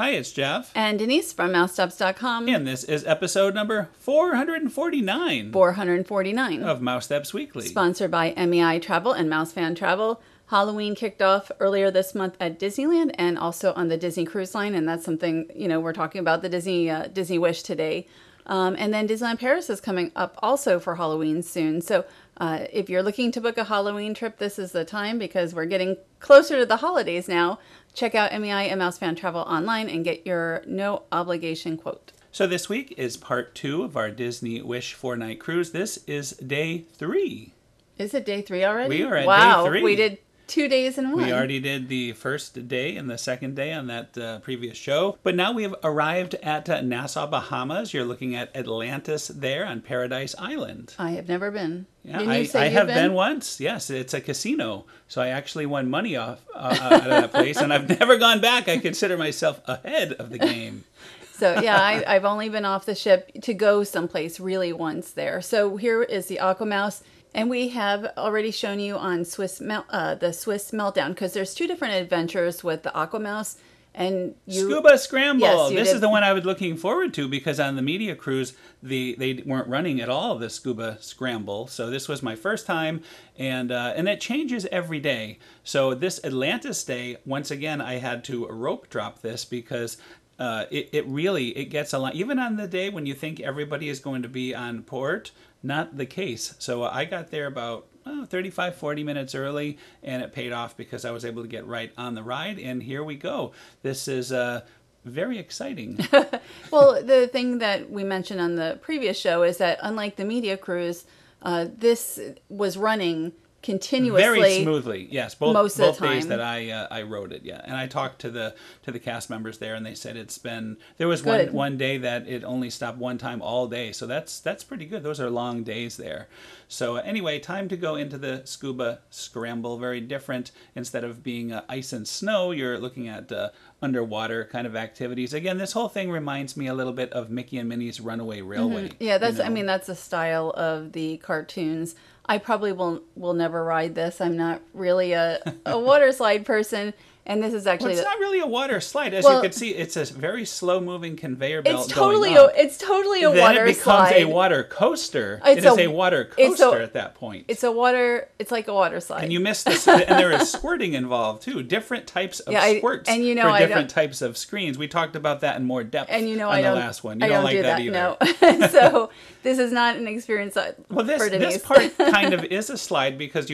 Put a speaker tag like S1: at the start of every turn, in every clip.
S1: Hi, it's Jeff.
S2: And Denise from Mousesteps.com.
S1: And this is episode number 449.
S2: 449.
S1: Of Mousesteps Weekly.
S2: Sponsored by MEI Travel and Mouse Fan Travel. Halloween kicked off earlier this month at Disneyland and also on the Disney Cruise Line. And that's something, we're talking about the Disney Wish today. And then Disneyland Paris is coming up also for Halloween soon. So if you're looking to book a Halloween trip, this is the time because we're getting closer to the holidays now. Check out MEI and Mouse Fan Travel online and get your no obligation quote.
S1: So this week is part 2 of our Disney Wish 4-night cruise. This is day 3.
S2: Is it day 3 already?
S1: We are at
S2: day
S1: 3.
S2: We did 2 days in one.
S1: We already did the first day and the second day on that previous show. But now we have arrived at Nassau, Bahamas. You're looking at Atlantis there on Paradise Island.
S2: I have never been.
S1: Yeah, I have been once. Yes, it's a casino. So I actually won money out of that place. And I've never gone back. I consider myself ahead of the game.
S2: So, yeah, I've only been off the ship to go someplace really once there. So here is the Aqua Mouse. And we have already shown you on the Swiss Meltdown, because there's 2 different adventures with the Aqua Mouse. And
S1: Scuba Scramble.
S2: Yes,
S1: this is the one I was looking forward to because on the media cruise, they weren't running at all the Scuba Scramble. So this was my first time, and it changes every day. So this Atlantis day, once again, I had to rope drop this because it gets a lot. Even on the day when you think everybody is going to be on port, not the case. So I got there about 35, 40 minutes early, and it paid off because I was able to get right on the ride, and here we go. This is very exciting.
S2: Well, the thing that we mentioned on the previous show is that unlike the media cruise, this was running continuously,
S1: very smoothly. Yes, both days
S2: time.
S1: that I rode it. Yeah, and I talked to the cast members there, and they said there was one day that it only stopped one time all day. So that's pretty good. Those are long days there. So anyway, time to go into the Scuba Scramble. Very different. Instead of being ice and snow, you're looking at underwater kind of activities. Again, this whole thing reminds me a little bit of Mickey and Minnie's Runaway Railway.
S2: Mm-hmm. Yeah, that's that's the style of the cartoons. I probably will never ride this. I'm not really a water slide person. And this is actually...
S1: Well, it's not really a water slide. As you can see, it's a very slow-moving conveyor belt
S2: it's
S1: totally
S2: going up. It's totally a water slide.
S1: Then it becomes a water coaster. It is a water coaster at that point.
S2: It's like a water slide.
S1: And you missed this. And there is squirting involved, too. Different types of squirts for different types of screens. We talked about that in more depth on the last one. You don't like that either.
S2: No. So this is not an experience for Denise.
S1: This part kind of is a slide because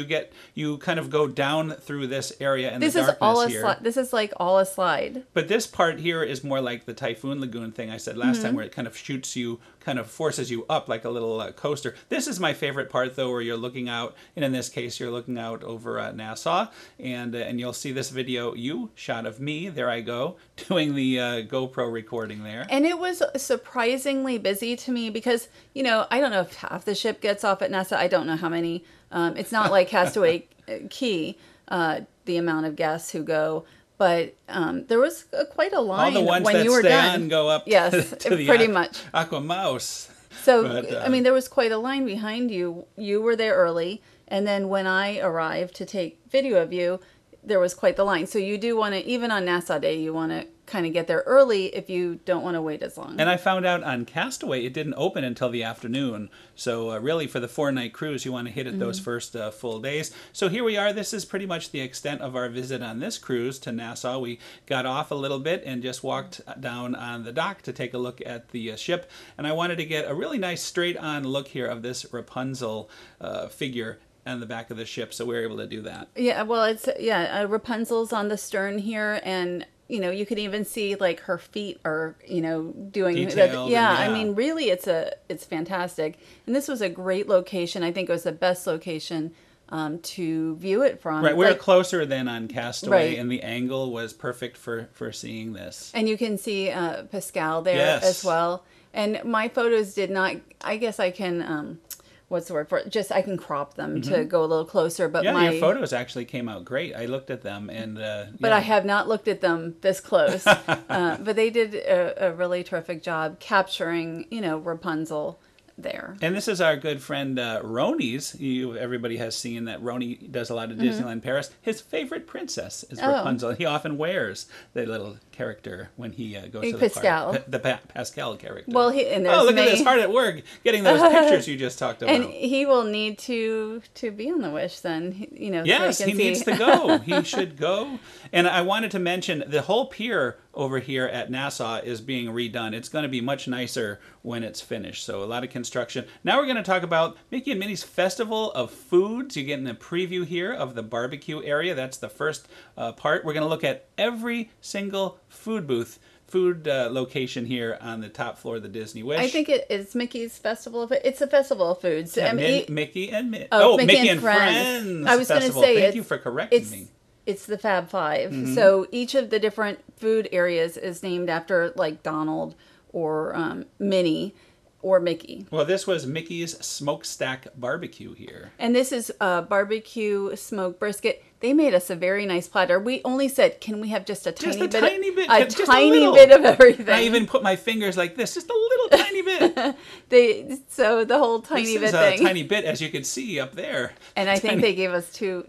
S1: you kind of go down through this area in the darkness here.
S2: This is like all a slide.
S1: But this part here is more like the Typhoon Lagoon thing I said last time, where it kind of forces you up like a little coaster. This is my favorite part, though, where you're looking out, and in this case, you're looking out over Nassau, and you'll see this video shot of me. There I go, doing the GoPro recording there.
S2: And it was surprisingly busy to me because, I don't know if half the ship gets off at Nassau. I don't know how many. It's not like Castaway Cay. The amount of guests who go, but there was quite a line.
S1: All the ones
S2: when
S1: that
S2: you were
S1: stay
S2: done.
S1: On go up
S2: yes,
S1: to the
S2: pretty much.
S1: Aqua Mouse.
S2: So, there was quite a line behind you. You were there early, and then when I arrived to take video of you, there was quite the line. So you do want to, even on Nassau Day, you want to kind of get there early if you don't want to wait as long.
S1: And I found out on Castaway it didn't open until the afternoon. So really for the 4-night cruise, you want to hit it those first full days. So here we are. This is pretty much the extent of our visit on this cruise to Nassau. We got off a little bit and just walked down on the dock to take a look at the ship. And I wanted to get a really nice straight-on look here of this Rapunzel figure on the back of the ship, so we were able to do that. Yeah,
S2: well, Rapunzel's on the stern here, and you could even see like her feet are doing
S1: detailed.
S2: I mean, really, it's fantastic, and this was a great location. I think it was the best location to view it from.
S1: Right, we're closer than on Castaway, and the angle was perfect for seeing this.
S2: And you can see Pascal there as well. And my photos did not. I guess I can. What's the word for it? Just I can crop them to go a little closer. But
S1: your photos actually came out great. I looked at them and.
S2: But I have not looked at them this close. But they did a really terrific job capturing, Rapunzel there.
S1: And this is our good friend Roni's. Everybody has seen that Roni does a lot of Disneyland Paris. His favorite princess is Rapunzel. He often wears the little character when he goes to the
S2: Pascal.
S1: park. The Pascal character.
S2: Well, and there's
S1: look at this, hard at work getting those pictures you just talked about.
S2: And he will need to be on the Wish then,
S1: Yes,
S2: so
S1: he needs to go. He should go. And I wanted to mention the whole pier over here at Nassau is being redone. It's going to be much nicer when it's finished. So a lot of construction. Now we're going to talk about Mickey and Minnie's Festival of Foods. You're getting a preview here of the barbecue area. That's the first part. We're going to look at every single food booth, food location here on the top floor of the Disney Wish.
S2: I think it's Mickey's Festival. It's a Festival of Foods.
S1: Yeah, Mickey and Minnie.
S2: Mickey
S1: and Friends.
S2: I was going to say,
S1: thank you for correcting me.
S2: It's the Fab Five. Mm-hmm. So each of the different food areas is named after like Donald or Minnie or Mickey.
S1: Well, this was Mickey's Smokestack Barbecue here.
S2: And this is barbecue smoked brisket. They made us a very nice platter. We only said, can we have just a tiny bit of everything?
S1: I even put my fingers like this, just a little tiny bit.
S2: So the whole tiny bit thing.
S1: A tiny bit, as you can see up there.
S2: And I think they gave us two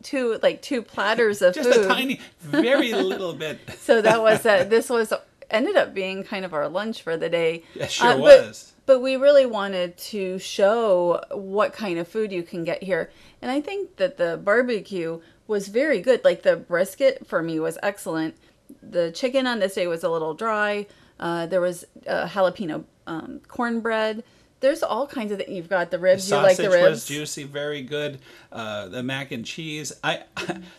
S2: platters of
S1: just
S2: food.
S1: Just a tiny, very little bit.
S2: So that was this was ended up being kind of our lunch for the day.
S1: It sure was.
S2: But we really wanted to show what kind of food you can get here. And I think that the barbecue was very good. Like the brisket for me was excellent. The chicken on this day was a little dry. There was jalapeno cornbread. There's all kinds of things. You've got the ribs. You like the ribs?
S1: The sausage was juicy, very good. The mac and cheese.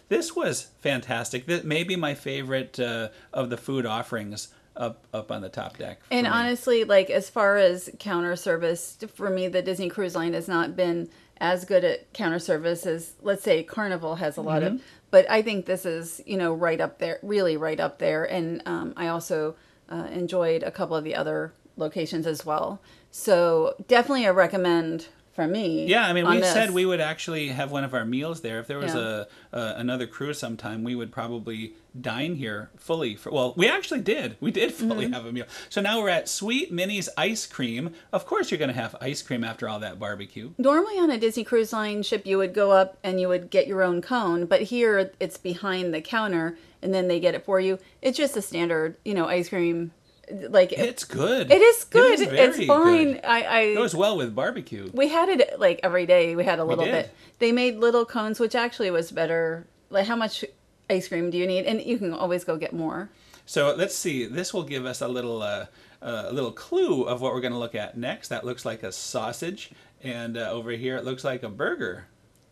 S1: This was fantastic. This may be my favorite of the food offerings up on the top deck.
S2: And honestly, like as far as counter service, for me, the Disney Cruise Line has not been as good at counter service as, let's say, Carnival has a lot of. But I think this is, right up there, really right up there. And I also enjoyed a couple of the other locations as well. So definitely a recommend from me.
S1: Yeah, I mean, we said we would actually have one of our meals there. If there was another cruise sometime, we would probably dine here fully. Well, we actually did. We did fully have a meal. So now we're at Sweet Minnie's Ice Cream. Of course you're going to have ice cream after all that barbecue.
S2: Normally on a Disney Cruise Line ship, you would go up and you would get your own cone. But here, it's behind the counter, and then they get it for you. It's just a standard, ice cream. Like
S1: it's good.
S2: It is good.
S1: It's
S2: fine.
S1: Good. It goes well with barbecue.
S2: We had it like every day. We had a little bit. They made little cones, which actually was better. Like, how much ice cream do you need? And you can always go get more.
S1: So let's see. This will give us a little clue of what we're going to look at next. That looks like a sausage, and over here it looks like a burger.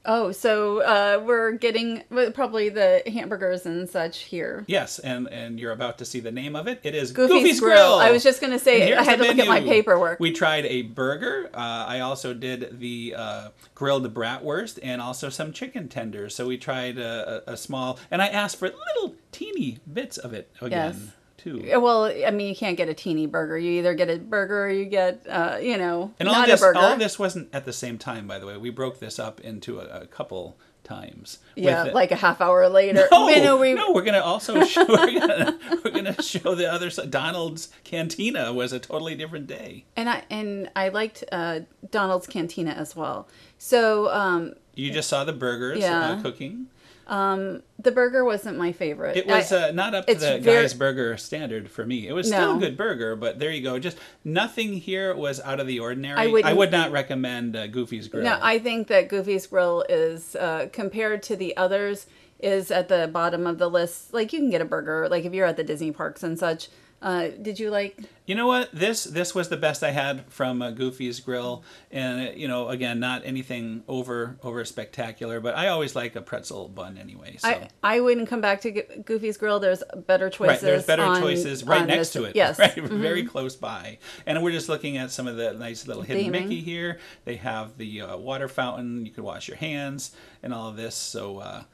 S2: Oh, so we're getting probably the hamburgers and such here.
S1: Yes, and you're about to see the name of it. It is
S2: Goofy's Grill. I was just going to say, I had to look at my paperwork.
S1: We tried a burger. I also did the grilled bratwurst and also some chicken tenders. So we tried a small, and I asked for little teeny bits of it again.
S2: Yes.
S1: Too.
S2: Well, I mean, you can't get a teeny burger. You either get a burger or you get, and
S1: not
S2: a burger.
S1: All of this wasn't at the same time, by the way. We broke this up into a couple times.
S2: Yeah, like a half hour later.
S1: No, we're gonna also show. we're gonna show the other side. Donald's Cantina was a totally different day.
S2: And I liked Donald's Cantina as well. So
S1: you just saw the burgers cooking.
S2: The burger wasn't my favorite.
S1: It was not up to the guy's burger standard for me. It was still a good burger, but there you go. Just nothing here was out of the ordinary. I would not recommend Goofy's Grill.
S2: No, I think that Goofy's Grill is, compared to the others, is at the bottom of the list. Like, you can get a burger, like if you're at the Disney parks and such. Did you like?
S1: You know what? This was the best I had from Goofy's Grill, and again, not anything over spectacular, but I always like a pretzel bun anyway. So.
S2: I wouldn't come back to Goofy's Grill. There's better choices.
S1: Right, there's better choices right next to it.
S2: Yes,
S1: right, very close by. And we're just looking at some of the nice little hidden Mickey here. They have the water fountain. You could wash your hands and all of this. So,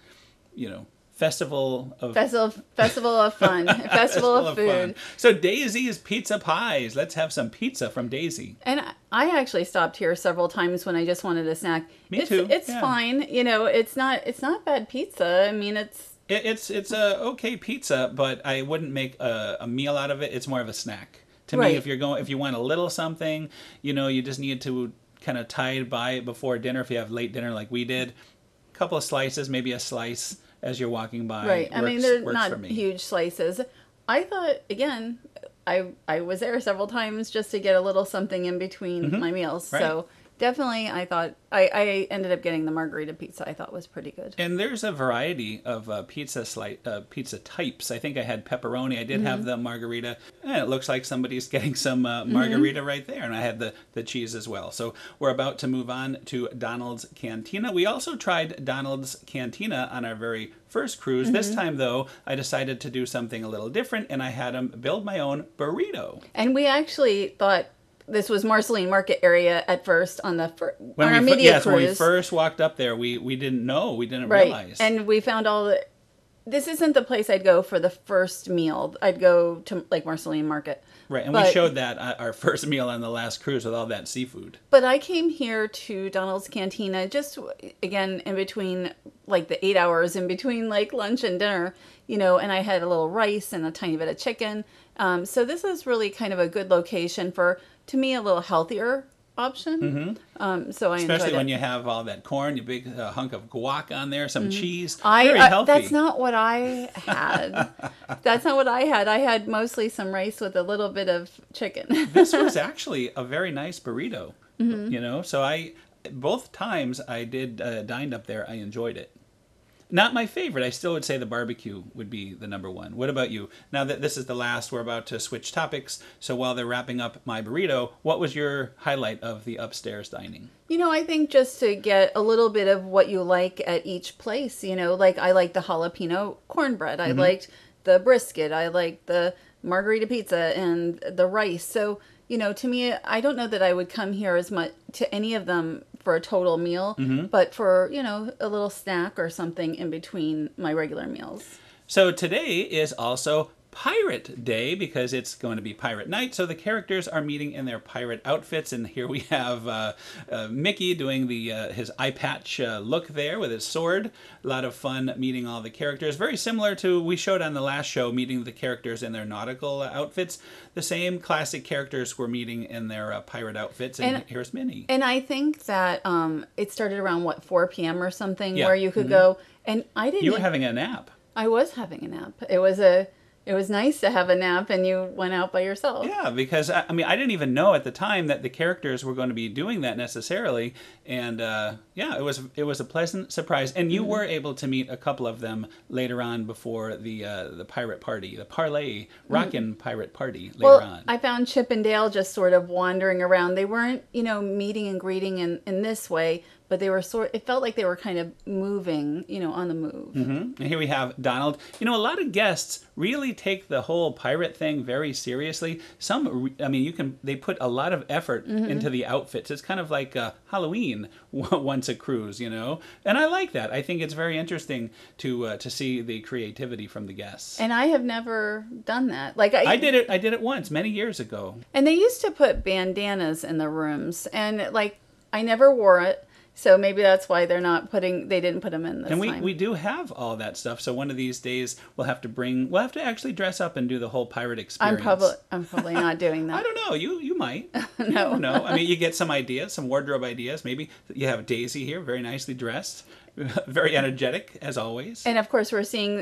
S1: Festival of fun. Festival of
S2: food.
S1: Fun. So Daisy's Pizza Pies. Let's have some pizza from Daisy.
S2: And I actually stopped here several times when I just wanted a snack.
S1: Me too.
S2: It's fine. It's not bad pizza. I mean,
S1: it's a okay pizza, but I wouldn't make a meal out of it. It's more of a snack. To me, if you want a little something, you just need to kind of tide by it before dinner. If you have late dinner like we did, a couple of slices, maybe a slice as you're walking by.
S2: Right. I mean, they're not huge slices. I thought, again, I was there several times just to get a little something in between my meals.
S1: Right.
S2: So definitely, I thought I ended up getting the margarita pizza. I thought was pretty good.
S1: And there's a variety of pizza types. I think I had pepperoni. I did have the margarita. And it looks like somebody's getting some margarita right there. And I had the cheese as well. So we're about to move on to Donald's Cantina. We also tried Donald's Cantina on our very first cruise. This time, though, I decided to do something a little different, and I had him build my own burrito.
S2: And we actually thought this was Marceline Market area at first on the
S1: When
S2: our
S1: we
S2: media
S1: when we
S2: cruise.
S1: first walked up there, we didn't know, we didn't
S2: Right.
S1: realize.
S2: And we found all the. This isn't the place I'd go for the first meal. I'd go to like Marceline Market.
S1: Right, and
S2: But-
S1: we showed that our first meal on the last cruise with all that seafood.
S2: But I came here to Donald's Cantina just, again, in between, like, the 8 hours in between, like, lunch and dinner, and I had a little rice and a tiny bit of chicken. So this is really kind of a good location for, to me, a little healthier option. So I
S1: Especially
S2: enjoyed
S1: when
S2: it.
S1: you have all that corn, a big hunk of guac on there, some cheese.
S2: I
S1: Very healthy.
S2: That's not what I had. That's not what I had. I had mostly some rice with a little bit of chicken.
S1: This was actually a very nice burrito, So both times I did dined up there, I enjoyed it. Not my favorite. I still would say the barbecue would be the number one. What about you? Now that this is the last, we're about to switch topics. So while they're wrapping up my burrito, what was your highlight of the upstairs dining?
S2: I think just to get a little bit of what you like at each place, like I liked the jalapeno cornbread. I liked the brisket. I liked the margarita pizza and the rice. So, to me, I don't know that I would come here as much to any of them for a total meal, but for, a little snack or something in between my regular meals.
S1: So today is also Pirate Day because it's going to be Pirate Night. So the characters are meeting in their pirate outfits, and here we have Mickey doing his eye patch look there with his sword. A lot of fun meeting all the characters. Very similar to we showed on the last show, meeting the characters in their nautical outfits. The same classic characters were meeting in their pirate outfits, and here's Minnie.
S2: And I think that it started around 4 p.m. or something,
S1: Yeah.
S2: where you could go. And I didn't.
S1: You were having a nap.
S2: I was having a nap. It was nice to have a nap, and you went out by yourself.
S1: Yeah, because I didn't even know at the time that the characters were going to be doing that necessarily, and it was a pleasant surprise. And you were able to meet a couple of them later on before the pirate party, the Parlay Rockin pirate party later on.
S2: I found Chip and Dale just sort of wandering around. They weren't, meeting and greeting in this way, but they were it felt like they were kind of moving, on the move.
S1: And here we have Donald. A lot of guests really take the whole pirate thing very seriously. They put a lot of effort into the outfits. It's kind of like Halloween once a cruise, and I like that. I think it's very interesting to see the creativity from the guests.
S2: And I have never done that. Like
S1: I did it once many years ago.
S2: And they used to put bandanas in the rooms, and I never wore it. So maybe that's why they didn't put them in this time.
S1: And we do have all that stuff. So one of these days we'll have to actually dress up and do the whole pirate experience.
S2: I'm probably not doing that.
S1: I don't know. You might.
S2: No.
S1: No. You get some ideas, some wardrobe ideas. Maybe you have Daisy here, very nicely dressed, very energetic as always.
S2: And of course we're seeing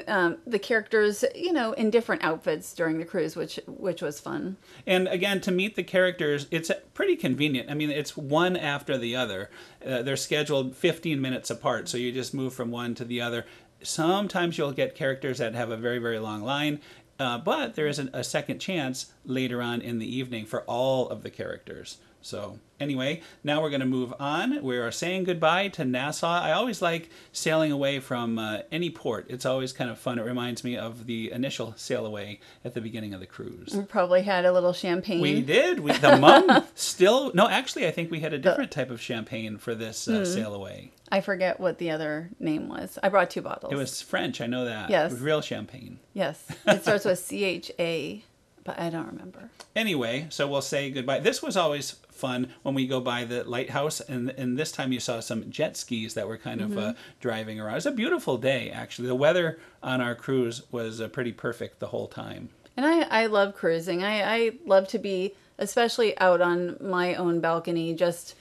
S2: the characters, in different outfits during the cruise, which was fun.
S1: And again, to meet the characters, it's pretty convenient. It's one after the other. They're scheduled 15 minutes apart, so you just move from one to the other. Sometimes you'll get characters that have a very, very long line, but there is a second chance later on in the evening for all of the characters. So anyway, now we're going to move on. We are saying goodbye to Nassau. I always like sailing away from any port. It's always kind of fun. It reminds me of the initial sail away at the beginning of the cruise.
S2: We probably had a little champagne.
S1: We did. The mum still... No, actually, I think we had a different type of champagne for this sail away.
S2: I forget what the other name was. I brought 2 bottles.
S1: It was French, I know that.
S2: Yes.
S1: It was real champagne.
S2: Yes. It starts with CHA, but I don't remember.
S1: Anyway, so we'll say goodbye. This was always fun when we go by the lighthouse, and this time you saw some jet skis that were kind of driving around. It was a beautiful day, actually. The weather on our cruise was pretty perfect the whole time.
S2: And I love cruising. I love to be, especially out on my own balcony, just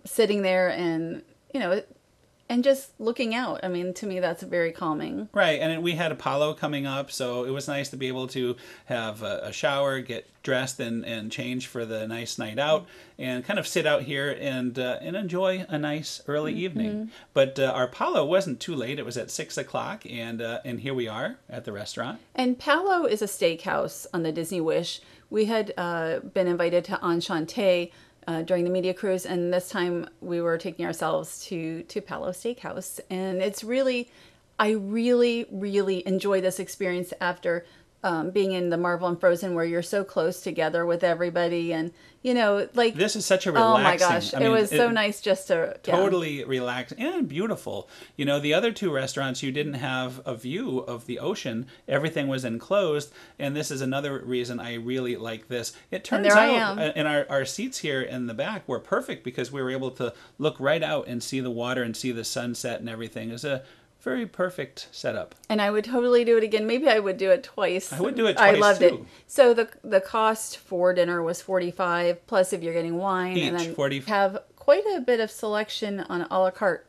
S2: sitting there and, and just looking out. I mean, to me, that's very calming.
S1: Right, and we had a Palo coming up, so it was nice to be able to have a shower, get dressed, and change for the nice night out, and kind of sit out here and enjoy a nice early evening. But our Palo wasn't too late; it was at 6 o'clock, and here we are at the restaurant.
S2: And Palo is a steakhouse on the Disney Wish. We had been invited to Enchanté during the media cruise, and this time we were taking ourselves to Palo Steakhouse. And it's really, I really enjoy this experience after being in the Marvel and Frozen, where you're so close together with everybody, and like
S1: This is such a relaxing.
S2: Oh my gosh, it was so nice just to
S1: totally relaxed and beautiful. The other two restaurants, you didn't have a view of the ocean. Everything was enclosed, and this is another reason I really like this. It turns out, and our seats here in the back were perfect because we were able to look right out and see the water and see the sunset and everything. It was a very perfect setup.
S2: And I would totally do it again. Maybe I would do it twice.
S1: I would do it twice,
S2: I loved
S1: too.
S2: it. So the cost for dinner was $45, plus if you're getting wine.
S1: Each,
S2: and then
S1: $40.
S2: Have quite a bit of selection on a la carte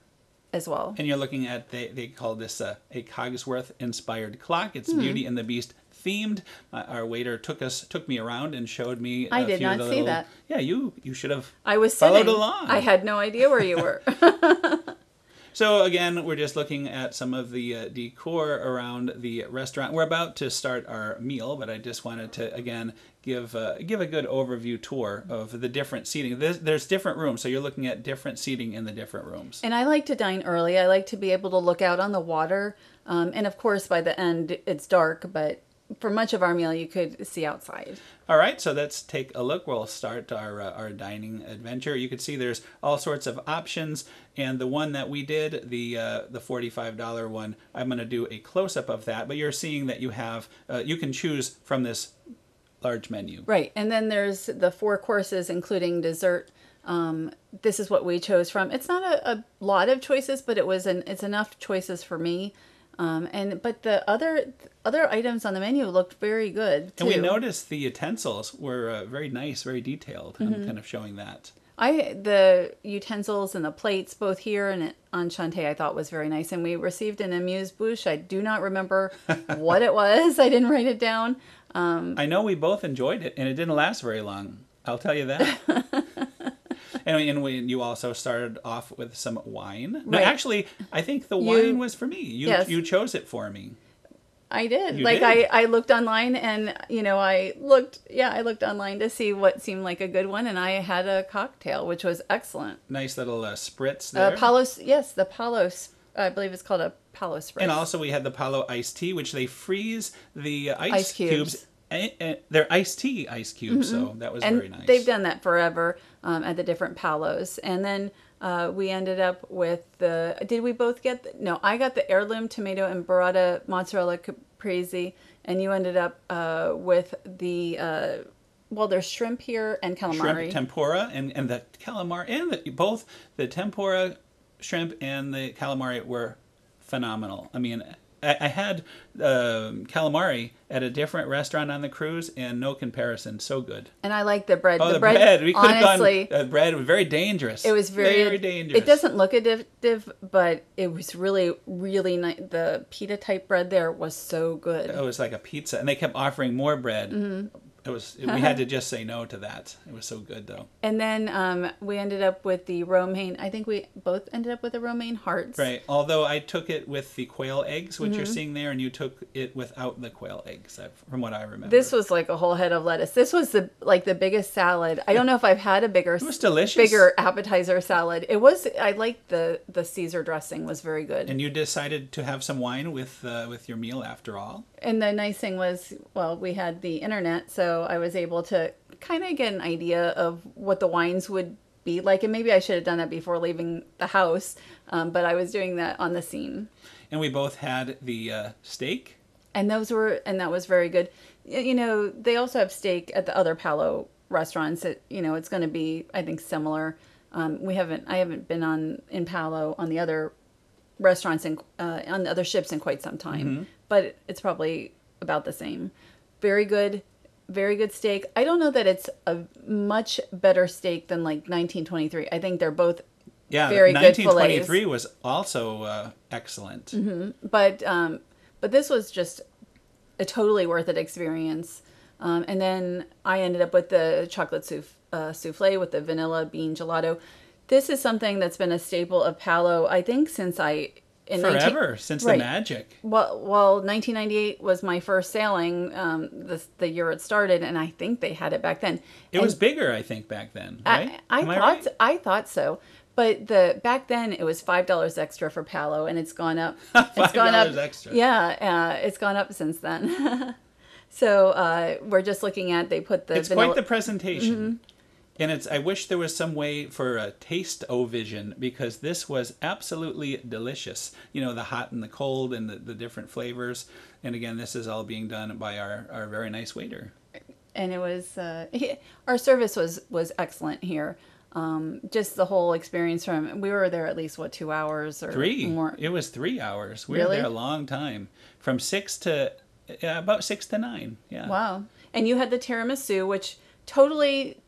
S2: as well.
S1: And you're looking at, they call this a Cogsworth-inspired clock. It's Beauty and the Beast themed. Our waiter took me around and showed me
S2: I did not see that.
S1: Yeah, you should have
S2: I was
S1: followed
S2: sitting.
S1: along.
S2: I had no idea where you were.
S1: So again, we're just looking at some of the decor around the restaurant. We're about to start our meal, but I just wanted to, again, give a good overview tour of the different seating. There's different rooms, so you're looking at different seating in the different rooms.
S2: And I like to dine early. I like to be able to look out on the water. And of course, by the end, it's dark, but for much of our meal, you could see outside.
S1: All right, so let's take a look. We'll start our dining adventure. You can see there's all sorts of options, and the one that we did, the $45 one, I'm going to do a close-up of that. But you're seeing that you have you can choose from this large menu.
S2: Right, and then there's the 4 courses, including dessert. This is what we chose from. It's not a lot of choices, but it's enough choices for me. But the other items on the menu looked very good too.
S1: And we noticed the utensils were very nice, very detailed. I'm kind of showing that.
S2: The utensils and the plates, both here and at Enchanté, I thought was very nice. And we received an amuse-bouche. I do not remember what it was. I didn't write it down.
S1: I know we both enjoyed it, and it didn't last very long. I'll tell you that. And you also started off with some wine.
S2: Right.
S1: No, actually, I think the wine was for me. You chose it for me.
S2: I did.
S1: You did.
S2: I looked online, and I looked online to see what seemed like a good one, and I had a cocktail, which was excellent.
S1: Nice little spritz there.
S2: Palo, yes, the Palo. I believe it's called a Palo spritz.
S1: And also we had the Palo iced tea, which they freeze the ice cubes. They're iced tea ice cubes, so that was very nice.
S2: They've done that forever at the different Palos. And then we ended up with did we both get, no, I got the heirloom tomato and burrata mozzarella caprese, and you ended up with the, there's shrimp here and calamari.
S1: Shrimp tempura and the calamari, and both the tempura shrimp and the calamari were phenomenal. I mean, I had calamari at a different restaurant on the cruise, and no comparison. So good.
S2: And I like the bread.
S1: Oh, the bread. We could
S2: honestly,
S1: have gone. The bread was very dangerous.
S2: It was very
S1: dangerous.
S2: It doesn't look addictive, but it was really, really nice. The pita type bread there was so good.
S1: It was like a pizza, and they kept offering more bread. Mm-hmm. We had to just say no to that. It was so good, though.
S2: And then we ended up with the romaine. I think we both ended up with the romaine hearts.
S1: Right. Although I took it with the quail eggs, which you're seeing there, and you took it without the quail eggs, from what I remember.
S2: This was like a whole head of lettuce. This was the biggest salad. I don't know if I've had a bigger. It
S1: was delicious.
S2: Bigger appetizer salad. It was. I liked the Caesar dressing was very good.
S1: And you decided to have some wine with your meal after all.
S2: And the nice thing was, we had the internet, so I was able to kind of get an idea of what the wines would be like. And maybe I should have done that before leaving the house, but I was doing that on the scene.
S1: And we both had the steak.
S2: And that was very good. They also have steak at the other Palo restaurants. It's going to be, I think, similar. I haven't been in Palo on the other restaurants and on the other ships in quite some time, but it's probably about the same. Very good steak. I don't know that it's a much better steak than like 1923. I think they're both
S1: Yeah,
S2: very good fillets.
S1: 1923 was also excellent.
S2: But this was just a totally worth it experience. And then I ended up with the chocolate souffle with the vanilla bean gelato. This is something that's been a staple of Palo, I think, since
S1: since the magic.
S2: Well, 1998 was my first sailing, the year it started, and I think they had it back then.
S1: It was bigger, I think, back then, right?
S2: I thought so. But back then it was $5 extra for Palo, and it's gone up.
S1: $5 extra.
S2: Yeah, it's gone up since then. So we're just looking at, they put the
S1: It's
S2: vanilla.
S1: quite the presentation. And I wish there was some way for a taste-o-vision, because this was absolutely delicious. You know, the hot and the cold and the different flavors. And again, this is all being done by our very nice waiter.
S2: And it was, our service was excellent here. Just the whole experience we were there at least, 2 hours or
S1: 3?
S2: more?
S1: It was 3 hours. We
S2: Really?
S1: were there a long time. From 6 to, about 6 to 9. Yeah.
S2: Wow. And you had the tiramisu, which totally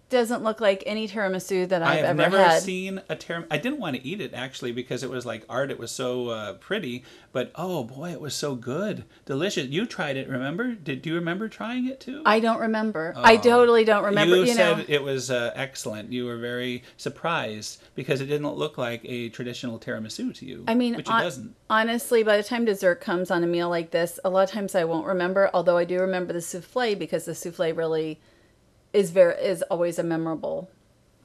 S2: doesn't look like any tiramisu that I've ever had.
S1: I have never seen a tiramisu. I didn't want to eat it, actually, because it was like art. It was so pretty. But, oh, boy, it was so good. Delicious. You tried it, remember? Do you remember trying it, too?
S2: I don't remember. I totally don't remember.
S1: You said it was excellent. You were very surprised because it didn't look like a traditional tiramisu to you.
S2: I mean,
S1: which it doesn't.
S2: Honestly, by the time dessert comes on a meal like this, a lot of times I won't remember, although I do remember the souffle, because the souffle really is always a memorable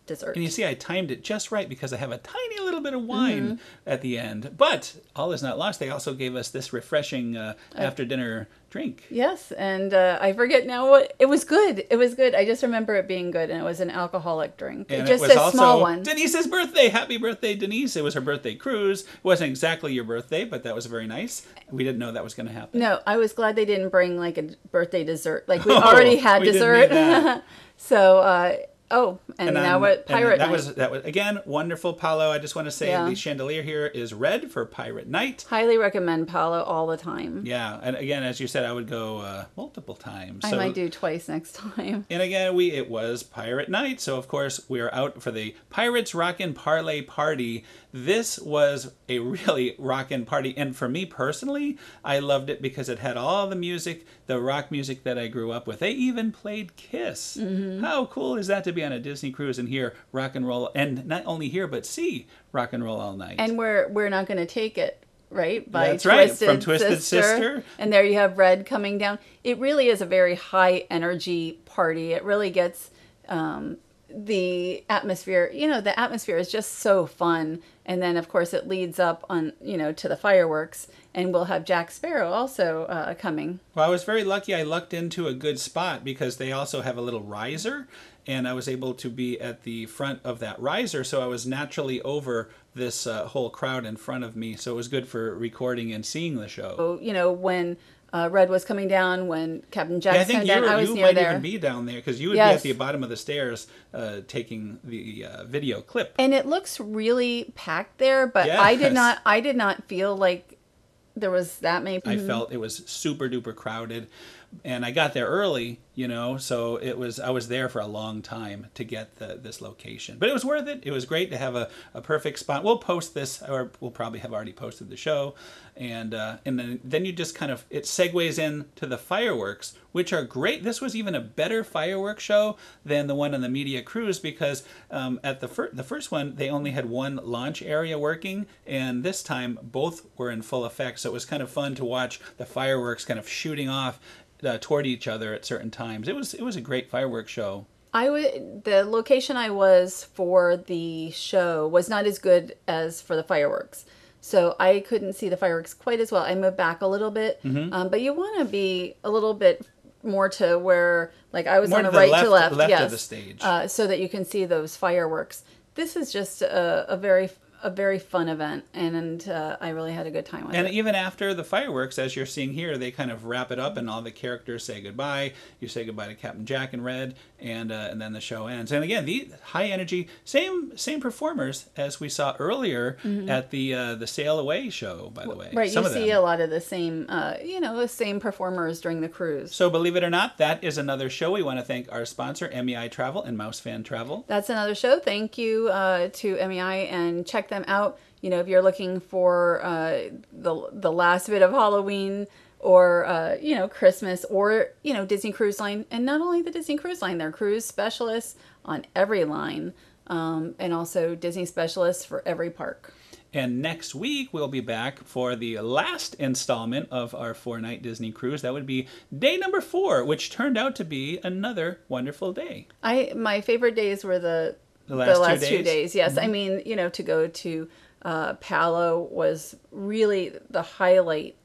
S2: dessert.
S1: And you see, I timed it just right because I have a tiny little bit of wine at the end. But all is not lost. They also gave us this refreshing after-dinner drink.
S2: Yes, and I forget now what it was. Good. It was good. I just remember it being good, and it was an alcoholic drink.
S1: And
S2: just
S1: it was
S2: a
S1: also
S2: small one.
S1: Denise's birthday. Happy birthday, Denise! It was her birthday cruise. It wasn't exactly your birthday, but that was very nice. We didn't know that was going to happen.
S2: No, I was glad they didn't bring like a birthday dessert. Like we already had dessert. So. And now what? Pirate Night.
S1: That was again wonderful, Palo. I just want to say the chandelier here is red for Pirate Night.
S2: Highly recommend Palo all the time.
S1: Yeah, and again, as you said, I would go multiple times.
S2: I might do twice next time.
S1: And again, it was Pirate Night, so of course we are out for the Pirates Rockin' Parlay party. This was a really rockin' party, and for me personally, I loved it because it had all the music, the rock music that I grew up with. They even played Kiss. How cool is that to be on a Disney cruise and hear rock and roll, and not only hear but see rock and roll all night?
S2: And we're not going to take it, right?
S1: That's right, from Twisted Sister.
S2: And there you have Red coming down. It really is a very high energy party. It really gets the atmosphere. You know, the atmosphere is just so fun. And then, of course, it leads up on, to the fireworks. And we'll have Jack Sparrow also coming.
S1: Well, I was very lucky. I lucked into a good spot because they also have a little riser. And I was able to be at the front of that riser. So I was naturally over this whole crowd in front of me. So it was good for recording and seeing the show.
S2: So, when Red was coming down, when Captain Jack's coming down, I was near
S1: there. You might
S2: there.
S1: even be down there because you would be at the bottom of the stairs taking the video clip.
S2: And it looks really packed there, but I did not feel like there was that many people.
S1: I felt it was super duper crowded. And I got there early, so I was there for a long time to get this location. But it was worth it. It was great to have a perfect spot. We'll post this, or we'll probably have already posted the show. And then you just it segues into the fireworks, which are great. This was even a better fireworks show than the one on the media cruise because at the first one, they only had one launch area working. And this time, both were in full effect. So it was kind of fun to watch the fireworks kind of shooting off toward each other at certain times. It was a great fireworks show.
S2: The location I was for the show was not as good as for the fireworks. So I couldn't see the fireworks quite as well. I moved back a little bit. But you want to be a little bit more to where, like I was
S1: more
S2: on the
S1: to
S2: right
S1: left,
S2: to left.
S1: left
S2: yes,
S1: of the stage.
S2: so that you can see those fireworks. This is just a very a very fun event, and I really had a good time with
S1: And
S2: it.
S1: even after the fireworks, as you're seeing here, they kind of wrap it up, and all the characters say goodbye. You say goodbye to Captain Jack in red, and then the show ends. And again, the high energy, same performers as we saw earlier at the Sail Away show. By the way,
S2: Right,
S1: some
S2: you
S1: of
S2: see
S1: them.
S2: a lot of the same, the same performers during the cruise.
S1: So believe it or not, that is another show. We want to thank our sponsor, MEI Travel and Mouse Fan Travel.
S2: That's another show. Thank you to MEI, and check them out. You know, if you're looking for the last bit of Halloween, or Christmas, or Disney Cruise Line, and not only the Disney Cruise Line, they're cruise specialists on every line, and also Disney specialists for every park.
S1: And next week, we'll be back for the last installment of our 4-night Disney cruise. That would be day number 4, which turned out to be another wonderful day.
S2: My favorite days were the
S1: last
S2: 2 days. Yes, I mean, to go to Palo was really the highlight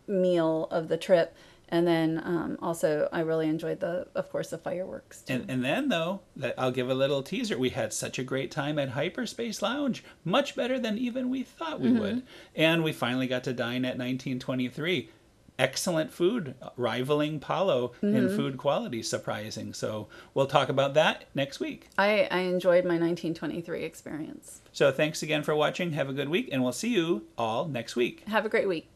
S2: meal of the trip. And then also, I really enjoyed of course, the fireworks too.
S1: And then, though, I'll give a little teaser. We had such a great time at Hyperspace Lounge, much better than even we thought we would. And we finally got to dine at 1923. Excellent food, rivaling Palo in food quality, surprising. So we'll talk about that next week.
S2: I enjoyed my 1923 experience.
S1: So thanks again for watching. Have a good week, and we'll see you all next week.
S2: Have a great week.